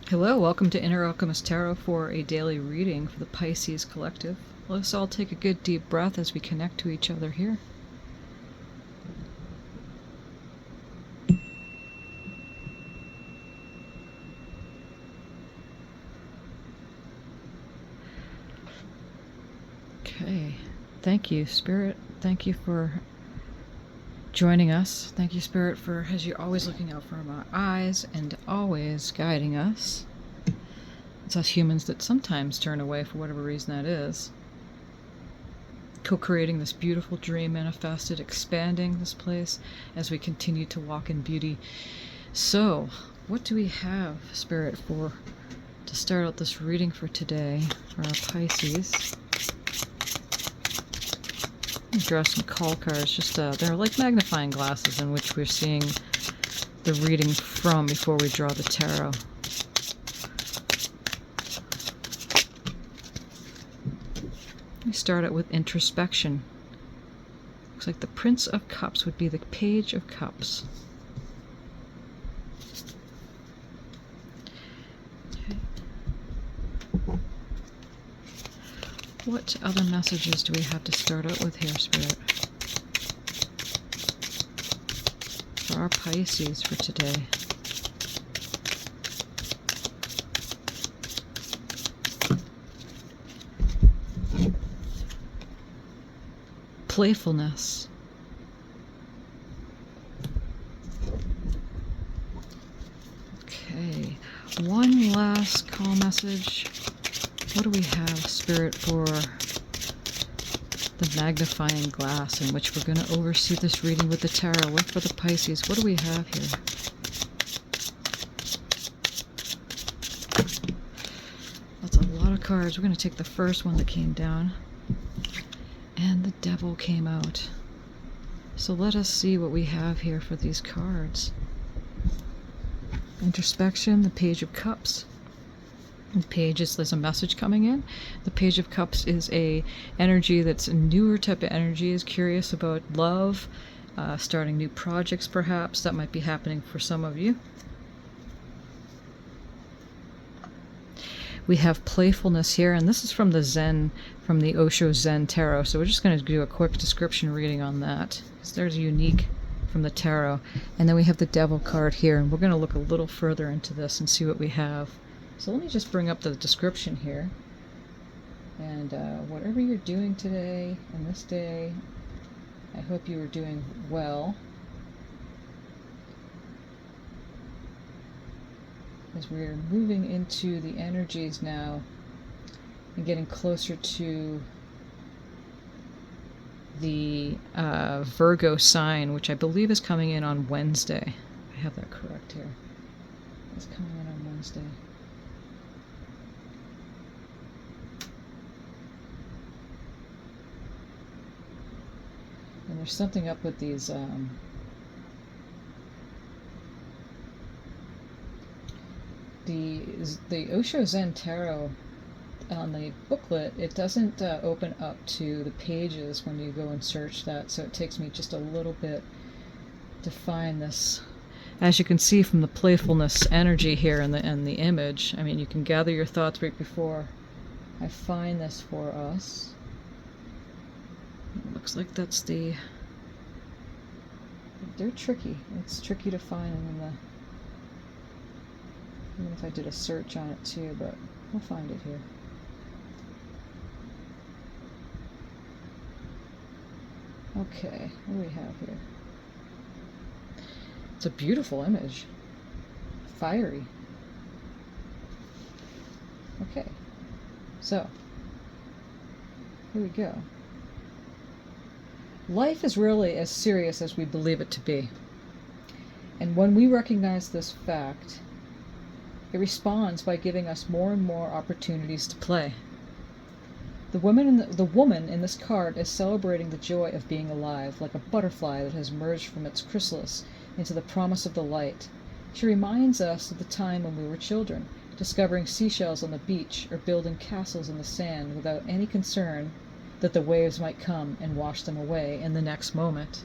Hello, welcome to Inner Alchemist Tarot for a daily reading for the Pisces Collective. Let's all take a good deep breath as we connect to each other here. Okay, thank you, Spirit. Thank you for joining us. Thank you, Spirit, for as you're always looking out for our eyes and always guiding us. It's us humans that sometimes turn away for whatever reason that is. Co-creating this beautiful dream manifested, expanding this place as we continue to walk in beauty. So, what do we have, Spirit, to start out this reading for today for our Pisces? Draw some call cards. They're like magnifying glasses in which we're seeing the reading from before we draw the tarot. We start out with introspection. Looks like the Prince of Cups would be the Page of Cups. Okay. What other messages do we have to start out with here, Spirit? For our Pisces for today. Playfulness. Okay, one last call message. What do we have, Spirit, for the magnifying glass in which we're going to oversee this reading with the tarot? What for the Pisces? What do we have here? That's a lot of cards. We're going to take the first one that came down. And the Devil came out. So let us see what we have here for these cards. Introspection, the Page of Cups. The page is, there's a message coming in. The Page of Cups is a energy that's a newer type of energy, is curious about love, starting new projects perhaps. That might be happening for some of you. We have playfulness here, and this is from the Zen, from the Osho Zen Tarot. So we're just going to do a quick description reading on that, because there's unique from the tarot. And then we have the Devil card here, and we're going to look a little further into this and see what we have. So let me just bring up the description here. And whatever you're doing today and this day, I hope you are doing well. As we're moving into the energies now and getting closer to the Virgo sign, which I believe is coming in on Wednesday. I have that correct here. It's coming in on Wednesday. And there's something up with these the Osho Zen Tarot on the booklet, it doesn't open up to the pages when you go and search that, so it takes me just a little bit to find this. As you can see from the playfulness energy here and the image, I mean, you can gather your thoughts right before I find this for us. It looks like that's the... They're tricky. It's tricky to find them in the... Even if I did a search on it too, but we'll find it here. Okay, what do we have here? It's a beautiful image. Fiery. Okay, so here we go. Life is really as serious as we believe it to be. And when we recognize this fact, it responds by giving us more and more opportunities to play. The woman in this card is celebrating the joy of being alive, like a butterfly that has merged from its chrysalis into the promise of the light. She reminds us of the time when we were children, discovering seashells on the beach or building castles in the sand without any concern that the waves might come and wash them away in the next moment.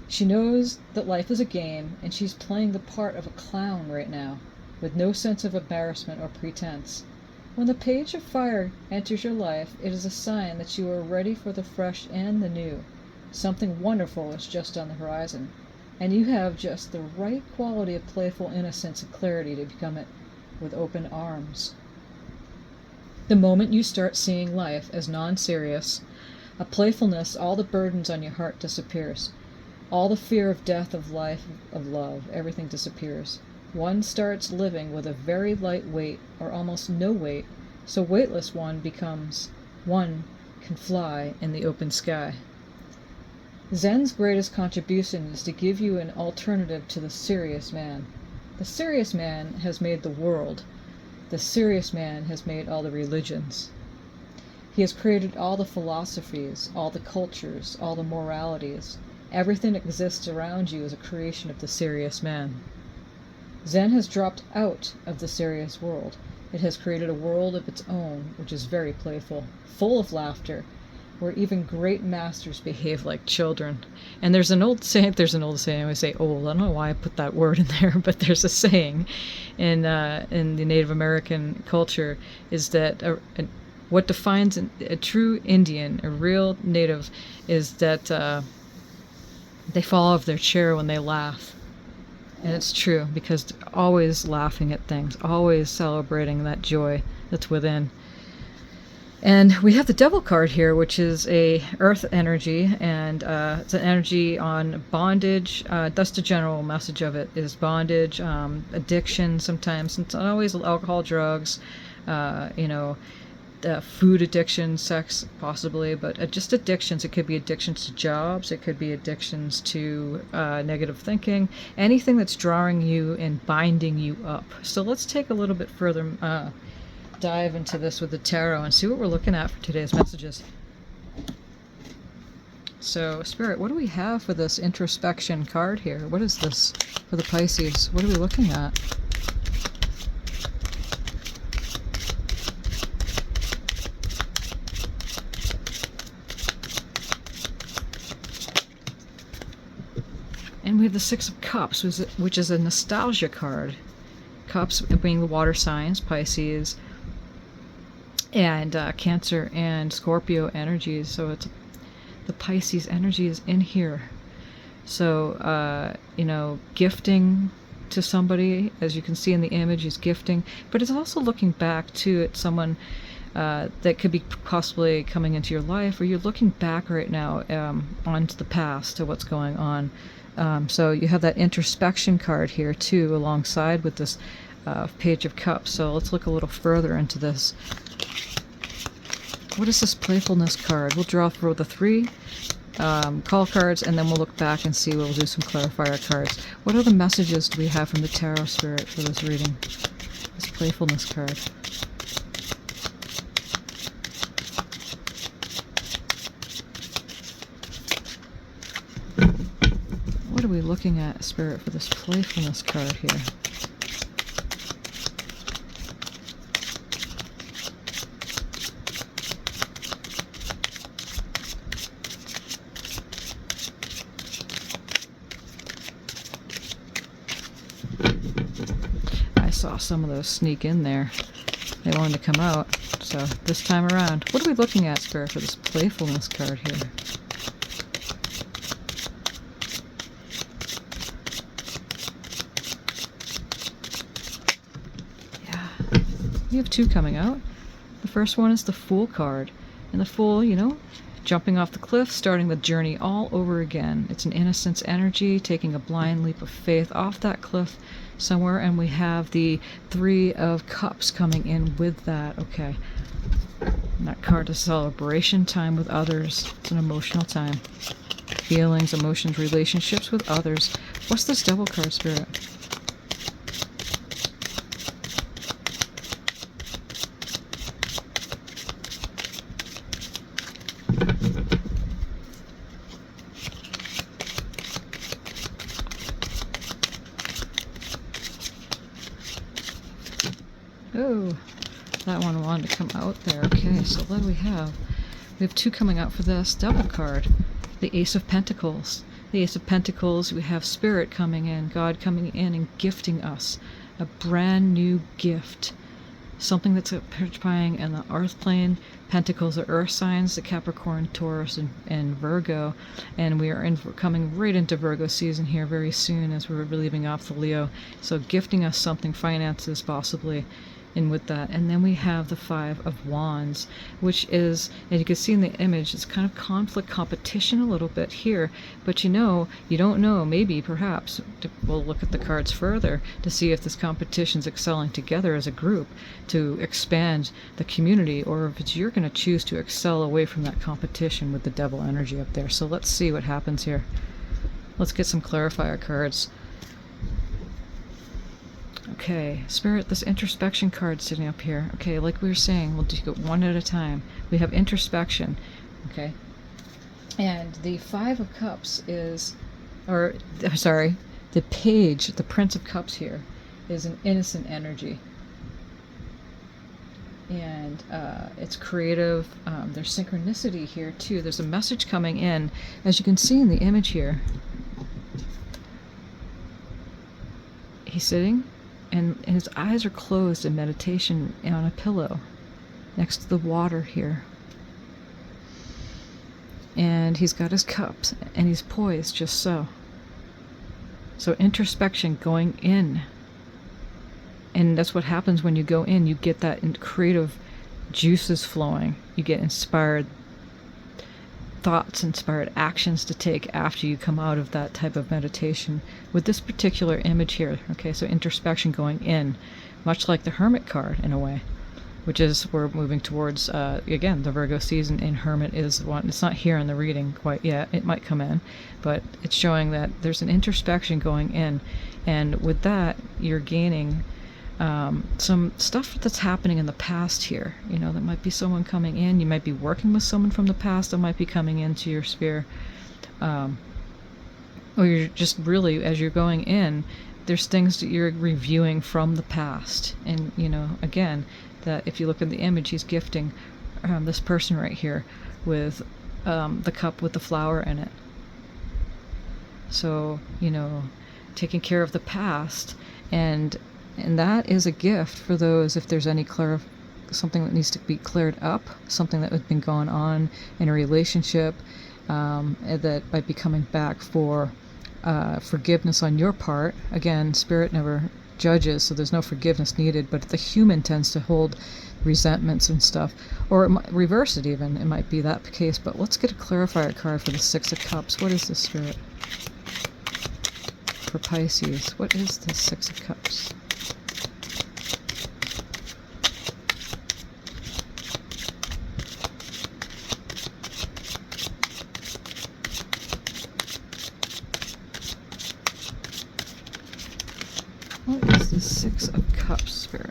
She knows that life is a game, and she's playing the part of a clown right now, with no sense of embarrassment or pretense. When the page of fire enters your life, it is a sign that you are ready for the fresh and the new. Something wonderful is just on the horizon, and you have just the right quality of playful innocence and clarity to become it with open arms. The moment you start seeing life as non-serious, a playfulness, all the burdens on your heart disappears. All the fear of death, of life, of love, everything disappears. One starts living with a very light weight, or almost no weight, so weightless one becomes, one can fly in the open sky. Zen's greatest contribution is to give you an alternative to the serious man. The serious man has made the world. The serious man has made all the religions. He has created all the philosophies, all the cultures, all the moralities. Everything that exists around you is a creation of the serious man. Zen has dropped out of the serious world. It has created a world of its own, which is very playful, full of laughter, where even great masters behave like children. And there's an old saying, I would say old, I don't know why I put that word in there, but there's a saying in the Native American culture is that what defines a true Indian, a real native, is that they fall off their chair when they laugh. And it's true, because they're always laughing at things, always celebrating that joy that's within. And we have the Devil card here, which is a earth energy, and it's an energy on bondage. That's the general message of it, is bondage, addiction sometimes. It's not always alcohol, drugs, food addiction, sex possibly, but just addictions. It could be addictions to jobs, it could be addictions to negative thinking, anything that's drawing you and binding you up. So let's take a little bit further dive into this with the tarot and see what we're looking at for today's messages. So, Spirit, what do we have for this introspection card here? What is this for the Pisces? What are we looking at? And we have the Six of Cups, which is a nostalgia card. Cups being the water signs, Pisces, and Cancer and Scorpio energies. So it's the Pisces energy is in here. So, gifting to somebody, as you can see in the image, is gifting. But it's also looking back to someone that could be possibly coming into your life, or you're looking back right now onto the past, to what's going on. So you have that introspection card here too, alongside with this Page of Cups. So let's look a little further into this. What is this playfulness card? We'll draw for the 3 call cards, and then we'll look back and see. We'll do some clarifier cards. What other messages do we have from the Tarot Spirit for this reading? This playfulness card. What are we looking at, Spirit, for this playfulness card here? I saw some of those sneak in there. They wanted to come out. So this time around, what are we looking at, Spirit, for this playfulness card here? You have 2 coming out. The first one is the Fool card. And the Fool, jumping off the cliff, starting the journey all over again. It's an innocence energy, taking a blind leap of faith off that cliff somewhere. And we have the 3 of Cups coming in with that. Okay. And that card is celebration, time with others. It's an emotional time. Feelings, emotions, relationships with others. What's this Devil card, Spirit? Oh, that one wanted to come out there. Okay, so what do we have? We have 2 coming out for this Devil card. The Ace of Pentacles. The Ace of Pentacles, we have Spirit coming in, God coming in and gifting us a brand new gift. Something that's occupying in the earth plane. Pentacles are earth signs, the Capricorn, Taurus, and Virgo. And we are coming right into Virgo season here very soon as we're leaving off the Leo. So gifting us something, finances possibly, in with that. And then we have the Five of Wands, which is, and you can see in the image, it's kind of conflict, competition a little bit here, but you don't know, maybe, perhaps, we'll look at the cards further to see if this competition's excelling together as a group to expand the community, or if it's you're going to choose to excel away from that competition with the Devil energy up there. So let's see what happens here. Let's get some clarifier cards. Okay, Spirit, this introspection card sitting up here. Okay, like we were saying, we'll do it one at a time. We have introspection, okay? And the Five of Cups is, or, sorry, the Page, the Prince of Cups here, is an innocent energy. And it's creative. There's synchronicity here, too. There's a message coming in, as you can see in the image here. He's sitting, and his eyes are closed in meditation on a pillow next to the water here. And he's got his cups, and he's poised just so. So introspection, going in. And that's what happens when you go in. You get that creative juices flowing. You get inspired thoughts, inspired actions to take after you come out of that type of meditation with this particular image here. Okay, so introspection, going in, much like the Hermit card in a way, which is, we're moving towards, again, the Virgo season in Hermit is one. It's not here in the reading quite yet. It might come in, but it's showing that there's an introspection going in. And with that, you're gaining some stuff that's happening in the past here. You know, there might be someone coming in. You might be working with someone from the past that might be coming into your sphere. Or you're just really, as you're going in, there's things that you're reviewing from the past. And, you know, again, that if you look at the image, he's gifting this person right here with the cup with the flower in it. So, you know, taking care of the past, and that is a gift for those, if there's any something that needs to be cleared up, something that has been going on in a relationship that might be coming back for forgiveness on your part. Again, Spirit never judges, so there's no forgiveness needed, but the human tends to hold resentments and stuff, or it might reverse it even. It might be that case, but let's get a clarifier card for the Six of Cups. What is this, Spirit? For Pisces, what is the Six of Cups? What is the Six of Cups, Spirit?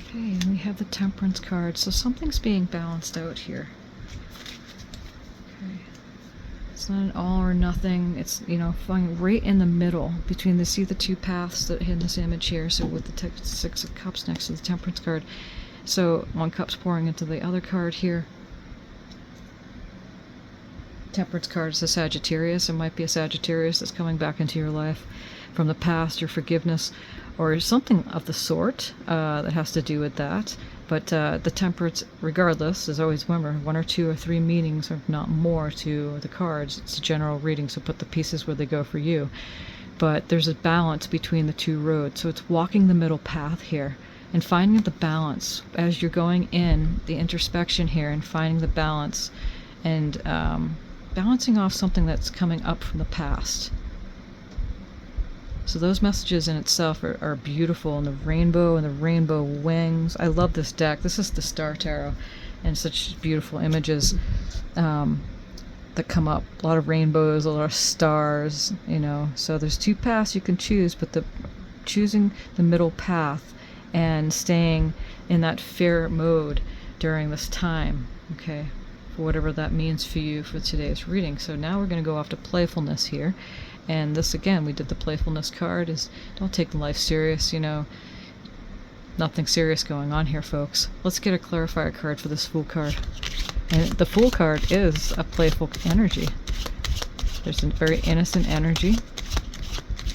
Okay, and we have the Temperance card, so something's being balanced out here. Okay. It's not an all or nothing. It's, you know, falling right in the middle between the, see the two paths that in this image here. So with the Six of Cups next to the Temperance card, so one cup's pouring into the other card here. Temperance card is a Sagittarius. It might be a Sagittarius that's coming back into your life from the past, your forgiveness, or something of the sort that has to do with that. But the Temperance, regardless, there's always, remember, 1 or 2 or 3 meanings, or not more, to the cards. It's a general reading, so put the pieces where they go for you. But there's a balance between the two roads, so it's walking the middle path here and finding the balance as you're going in, the introspection here, and finding the balance and balancing off something that's coming up from the past. So those messages in itself are beautiful, and the rainbow wings. I love this deck. This is the Star Tarot, and such beautiful images that come up. A lot of rainbows, a lot of stars, you know. So there's 2 paths you can choose, but choosing the middle path and staying in that fair mode during this time, okay, for whatever that means for you for today's reading. So now we're going to go off to playfulness here. And this, again, we did the playfulness card, is don't take life serious, you know. Nothing serious going on here, folks. Let's get a clarifier card for this Fool card. And the Fool card is a playful energy. There's a very innocent energy.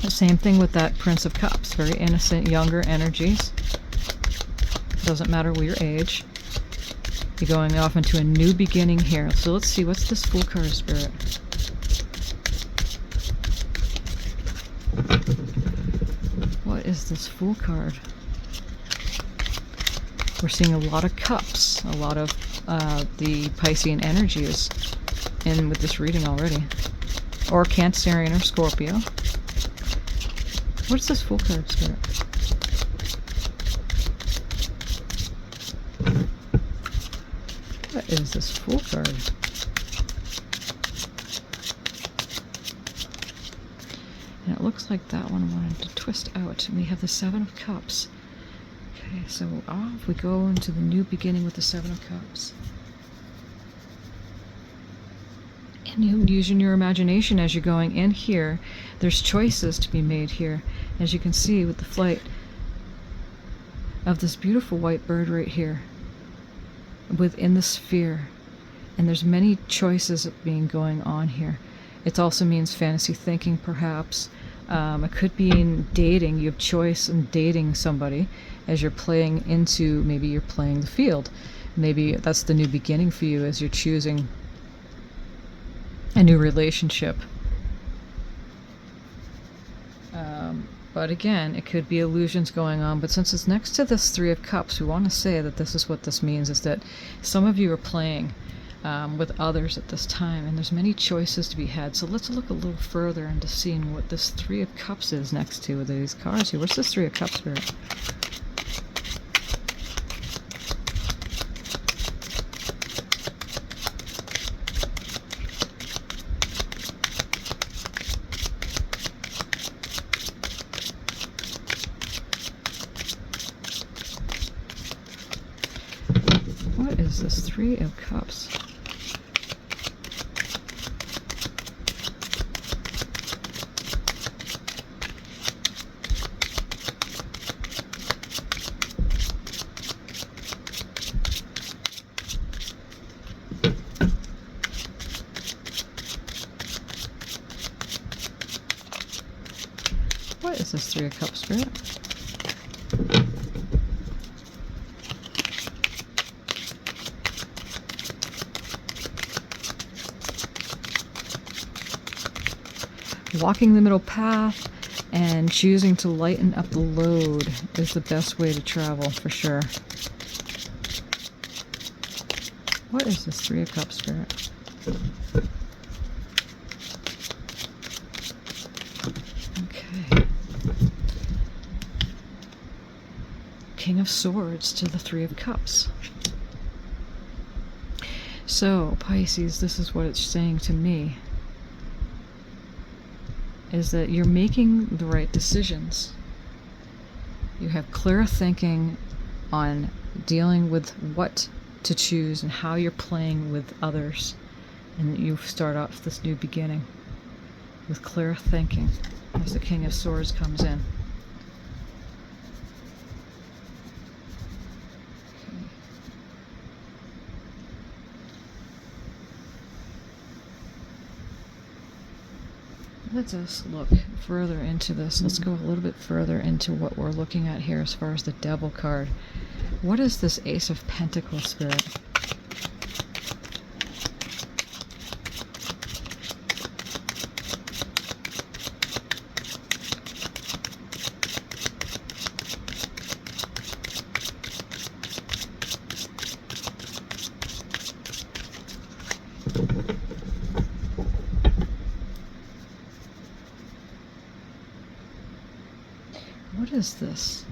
The same thing with that Prince of Cups. Very innocent, younger energies. Doesn't matter your age. You're going off into a new beginning here. So let's see, what's this Fool card, Spirit? What is this Fool card? We're seeing a lot of cups, a lot of the Piscean energies in with this reading already. Or Cancerian or Scorpio. What's this Fool card, Spirit? What is this Fool card? And it looks like that one wanted to twist out. And we have the Seven of Cups. Okay, so off we go into the new beginning with the Seven of Cups. And you're using your imagination as you're going in here. There's choices to be made here. As you can see with the flight of this beautiful white bird right here within the sphere. And there's many choices being going on here. It also means fantasy thinking, perhaps. It could be in dating. You have choice in dating somebody as you're playing into, maybe you're playing the field. Maybe that's the new beginning for you as you're choosing a new relationship. But again, it could be illusions going on. But since it's next to this Three of Cups, we want to say that this is what this means, is that some of you are playing with others at this time, and there's many choices to be had. So let's look a little further into seeing what this Three of Cups is next to these cards here. What's this Three of Cups, Spirit? What is this Three of Cups? What is this Three of Cups, Spirit? Walking the middle path and choosing to lighten up the load is the best way to travel, for sure. What is this Three of Cups, Spirit? Okay. King of Swords to the Three of Cups. So, Pisces, this is what it's saying to me, is that you're making the right decisions. You have clear thinking on dealing with what to choose and how you're playing with others. And you start off this new beginning with clear thinking as the King of Swords comes in. Let us look further into this. Let's go a little bit further into what we're looking at here as far as the Devil card. What is this Ace of Pentacles, Spirit? What is this?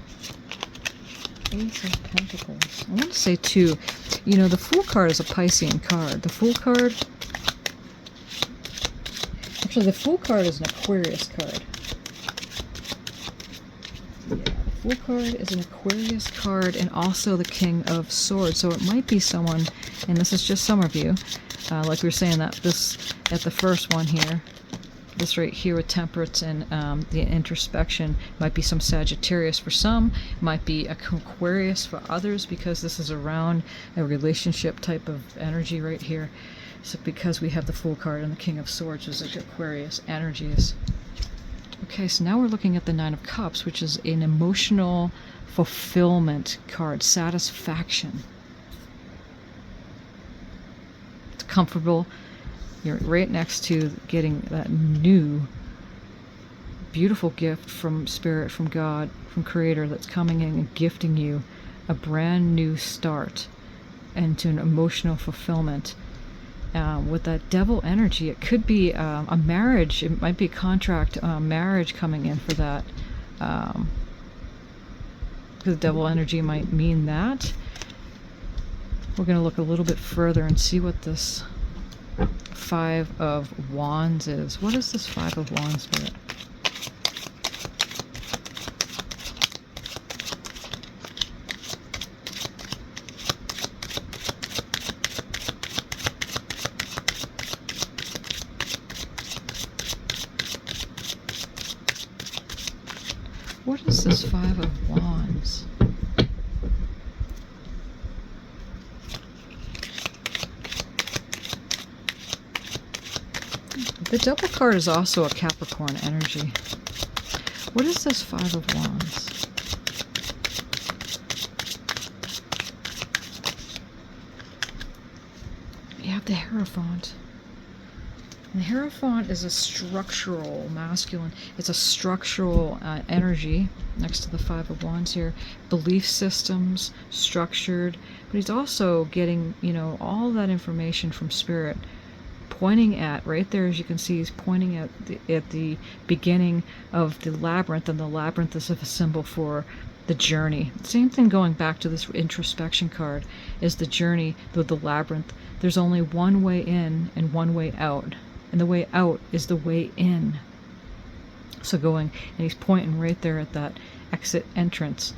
Ace of Pentacles. I want to say too, you know, the Fool card is a Piscean card. The Fool card, actually the Fool card is an Aquarius card. Yeah, the Fool card is an Aquarius card and also the King of Swords. So it might be someone, and this is just some of you, like we were saying that this at the first one here, this right here with temperance and the introspection. Might be some Sagittarius for some, might be Aquarius for others, because this is around a relationship type of energy right here. So because we have the Fool card and the King of Swords, which is Aquarius energies. Okay, so now we're looking at the Nine of Cups, which is an emotional fulfillment card, satisfaction. It's comfortable. You're right next to getting that new, beautiful gift from Spirit, from God, from Creator, that's coming in and gifting you a brand new start and to an emotional fulfillment. With that Devil energy, it could be a marriage. It might be a contract, marriage coming in for that. Because Devil energy might mean that. We're going to look a little bit further and see what this Five of Wands is. What is this Five of Wands, Spirit? What is this Five of Wands? The Devil card is also a Capricorn energy. What is this Five of Wands? You have the Hierophant. And the Hierophant is a structural masculine. It's a structural energy next to the Five of Wands here. Belief systems, structured. But he's also getting, you know, all that information from Spirit, pointing at, right there as you can see, he's pointing at the beginning of the labyrinth, and the labyrinth is a symbol for the journey. Same thing going back to this introspection card, is the journey through the labyrinth. There's only one way in and one way out, and the way out is the way in. So going, and he's pointing right there at that exit entrance,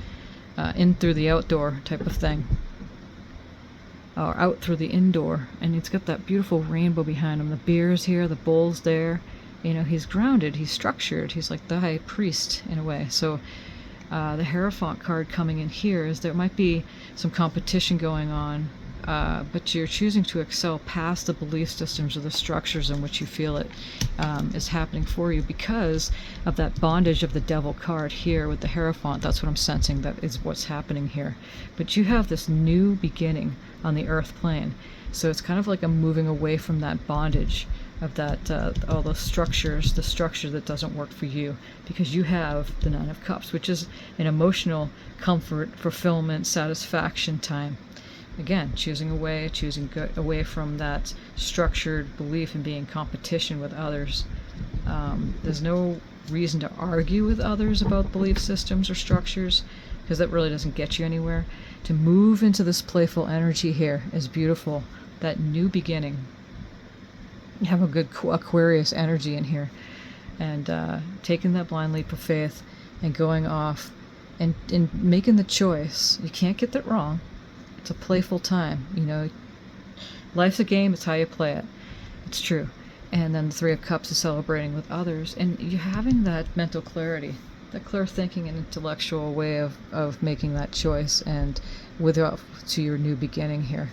in through the outdoor type of thing, or out through the indoor. And it's got that beautiful rainbow behind him. The bear's here, the bull's there. You know, he's grounded, he's structured, he's like the high priest in a way. So the Hierophant card coming in here is there might be some competition going on, but you're choosing to excel past the belief systems or the structures in which you feel it is happening for you, because of that bondage of the Devil card here with the Hierophant. That's what I'm sensing, that is what's happening here. But you have this new beginning on the earth plane, so it's kind of like a moving away from that bondage of that all the structures, the structure that doesn't work for you, because you have the Nine of Cups, which is an emotional comfort, fulfillment, satisfaction time. Again, choosing away from that structured belief and being in competition with others. There's no reason to argue with others about belief systems or structures, because that really doesn't get you anywhere. To move into this playful energy here is beautiful. That new beginning. You have a good Aquarius energy in here, and taking that blind leap of faith and going off and making the choice. You can't get that wrong. It's a playful time, you know. Life's a game, it's how you play it. It's true. And then the Three of Cups is celebrating with others, and you're having that mental clarity, that clear thinking and intellectual way of making that choice, and with to your new beginning here.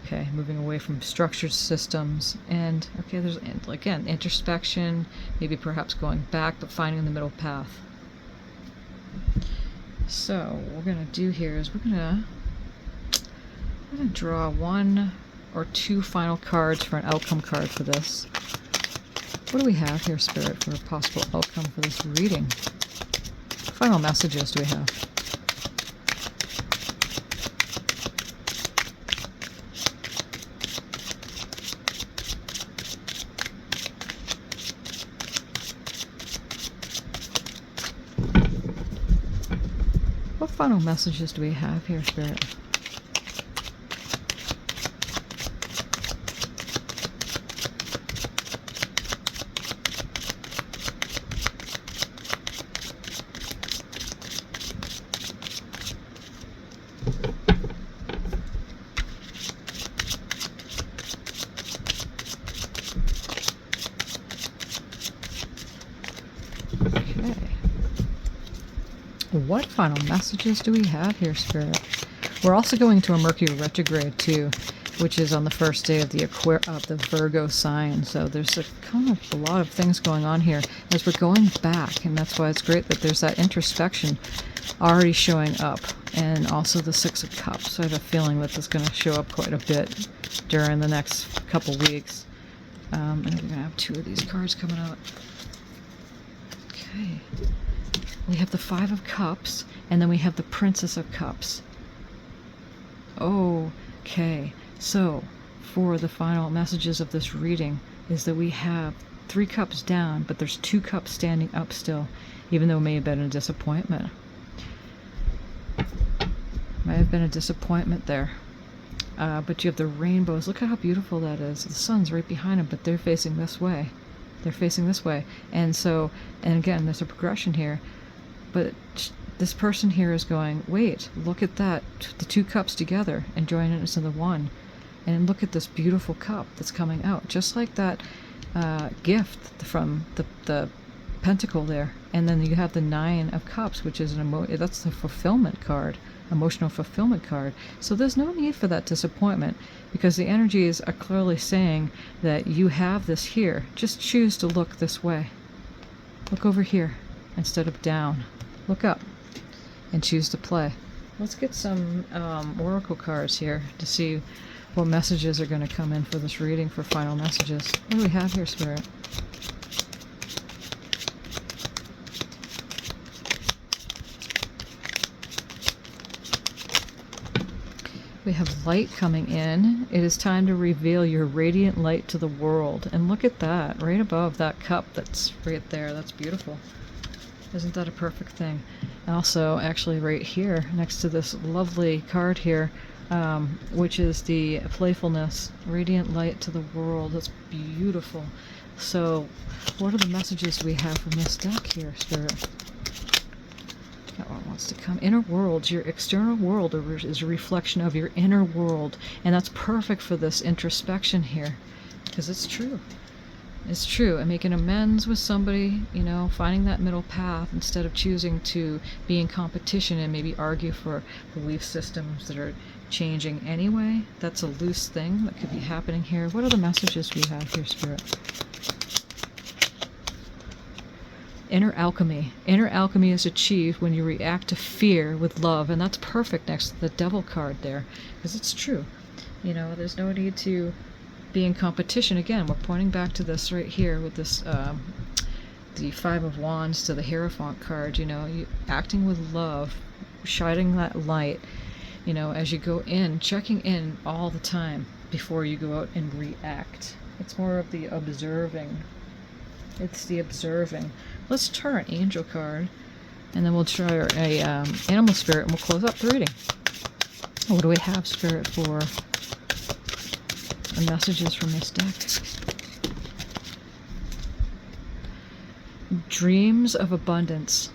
Okay, moving away from structured systems, and okay, there's again introspection, maybe perhaps going back, but finding the middle path. So what we're gonna do here is we're gonna draw one or two final cards for an outcome card for this. What do we have here, Spirit, for a possible outcome for this reading? What final messages do we have? What final messages do we have here, Spirit? What final messages do we have here, Spirit? We're also going to a Mercury retrograde too, which is on the first day of the Virgo sign. So there's kind of a lot of things going on here as we're going back, and that's why it's great that there's that introspection already showing up, and also the Six of Cups. So I have a feeling that this is going to show up quite a bit during the next couple weeks. And we're going to have two of these cards coming out. Okay. We have the Five of Cups, and then we have the Princess of Cups. Okay. So, for the final messages of this reading is that we have 3 cups down, but there's 2 cups standing up still, even though it may have been a disappointment. Might have been a disappointment there. But you have the rainbows. Look at how beautiful that is. The sun's right behind them, but they're facing this way. They're facing this way. And so, and again, there's a progression here. But this person here is going, wait, look at that. The 2 cups together and join it into the one. And look at this beautiful cup that's coming out. Just like that gift from the pentacle there. And then you have the 9 of Cups, which is that's the fulfillment card. Emotional fulfillment card. So there's no need for that disappointment, because the energies are clearly saying that you have this here. Just choose to look this way. Look over here instead of down. Look up and choose to play. Let's get some oracle cards here to see what messages are going to come in for this reading for final messages. What do we have here, Spirit? We have light coming in. It is time to reveal your radiant light to the world. And look at that, right above that cup that's right there. That's beautiful. Isn't that a perfect thing? Also, actually right here, next to this lovely card here, which is the playfulness, radiant light to the world. That's beautiful. So, what are the messages we have from this deck here, Spirit? That one wants to come. Inner worlds. Your external world is a reflection of your inner world. And that's perfect for this introspection here. Because it's true. It's true. And making amends with somebody, you know, finding that middle path instead of choosing to be in competition and maybe argue for belief systems that are changing anyway. That's a loose thing that could be happening here. What are the messages we have here, Spirit? Inner alchemy. Inner alchemy is achieved when you react to fear with love, and that's perfect next to the Devil card there, because it's true. You know, there's no need to be in competition. Again, we're pointing back to this right here with this, the Five of Wands to the Hierophant card. You know, you acting with love, shining that light. You know, as you go in, checking in all the time before you go out and react. It's more of the observing. It's the observing. Let's try our angel card, and then we'll try our animal spirit, and we'll close up the reading. What do we have, Spirit, for the messages from this deck? Dreams of abundance.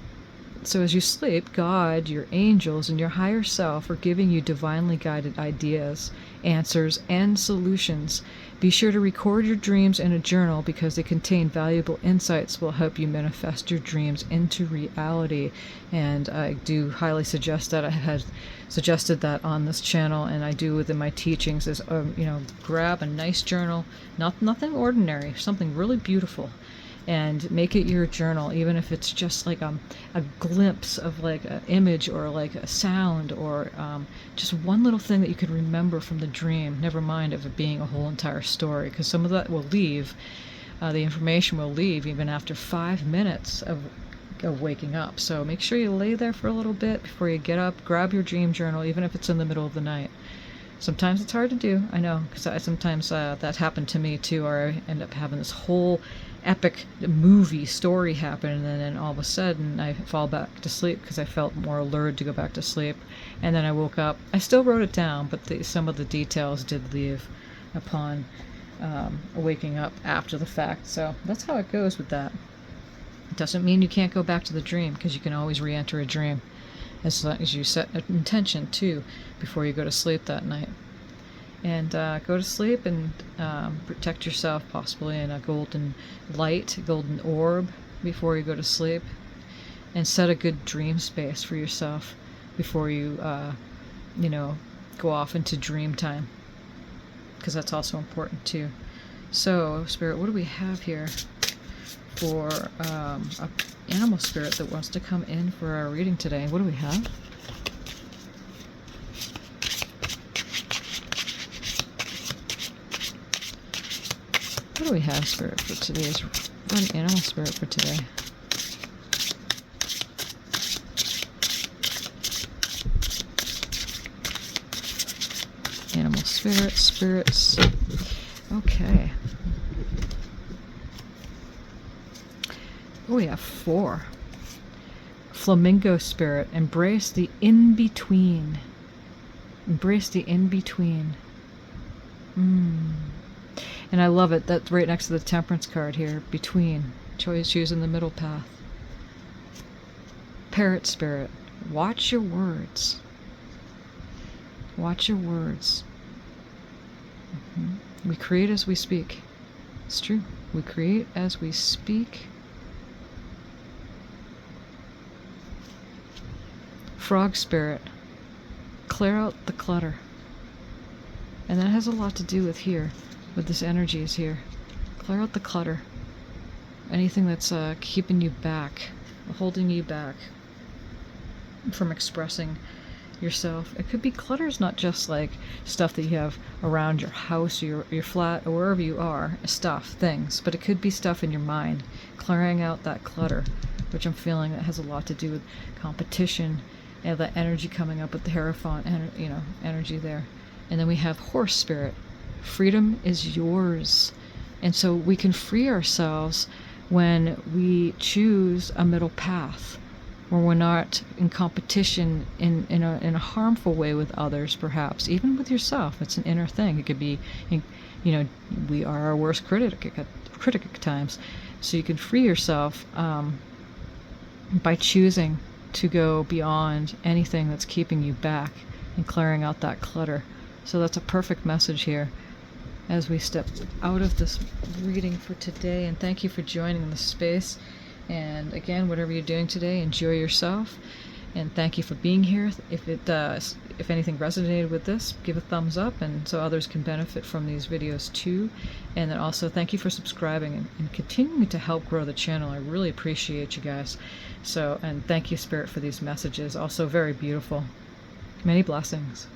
So as you sleep, God, your angels, and your higher self are giving you divinely guided ideas, answers, and solutions. Be sure to record your dreams in a journal, because they contain valuable insights will help you manifest your dreams into reality. And I do highly suggest that. I had suggested that on this channel, and I do within my teachings, is you know, grab a nice journal, nothing ordinary, something really beautiful, and make it your journal, even if it's just like a glimpse of like an image or like a sound, or just one little thing that you could remember from the dream, never mind of it being a whole entire story, because some of that will leave, the information will leave even after 5 minutes of waking up. So make sure you lay there for a little bit before you get up, grab your dream journal, even if it's in the middle of the night. Sometimes it's hard to do, I know, because sometimes that happened to me too, or I end up having this whole epic movie story happen, and then all of a sudden I fall back to sleep because I felt more allured to go back to sleep, and then I woke up. I still wrote it down, but some of the details did leave upon waking up after the fact. So that's how it goes with that. It doesn't mean you can't go back to the dream, because you can always re-enter a dream, as long as you set an intention too before you go to sleep that night. And go to sleep and protect yourself, possibly in a golden light, golden orb, before you go to sleep. and set a good dream space for yourself before you, go off into dream time, because that's also important too. So, Spirit, what do we have here for an animal spirit that wants to come in for our reading today? What do we have? What do we have, Spirit, for today's one animal spirit for today? Animal spirits. Okay. Oh, we have 4. Flamingo spirit. Embrace the in-between. Embrace the in-between. And I love it. That's right next to the Temperance card here. Between. Choosing the middle path. Parrot spirit. Watch your words. Watch your words. We create as we speak. It's true. We create as we speak. Frog spirit. Clear out the clutter. And that has a lot to do with here. With this energy is here. Clear out the clutter. Anything that's keeping you back. Holding you back from expressing yourself. It could be clutters, not just like stuff that you have around your house, your flat, or wherever you are, things, but it could be stuff in your mind, clearing out that clutter, which I'm feeling that has a lot to do with competition and that energy coming up with the Hierophant, energy there. And then we have horse spirit. Freedom is yours. And so we can free ourselves when we choose a middle path, where we're not in competition in a harmful way with others, perhaps even with yourself. It's an inner thing. It could be, we are our worst critic at times. So you can free yourself by choosing to go beyond anything that's keeping you back and clearing out that clutter. So that's a perfect message here as we step out of this reading for today. And thank you for joining the space. And again, whatever you're doing today, enjoy yourself. And thank you for being here. If anything resonated with this, give a thumbs up, and so others can benefit from these videos too. And then also thank you for subscribing and continuing to help grow the channel. I really appreciate you guys. So, and thank you, Spirit, for these messages. Also very beautiful. Many blessings.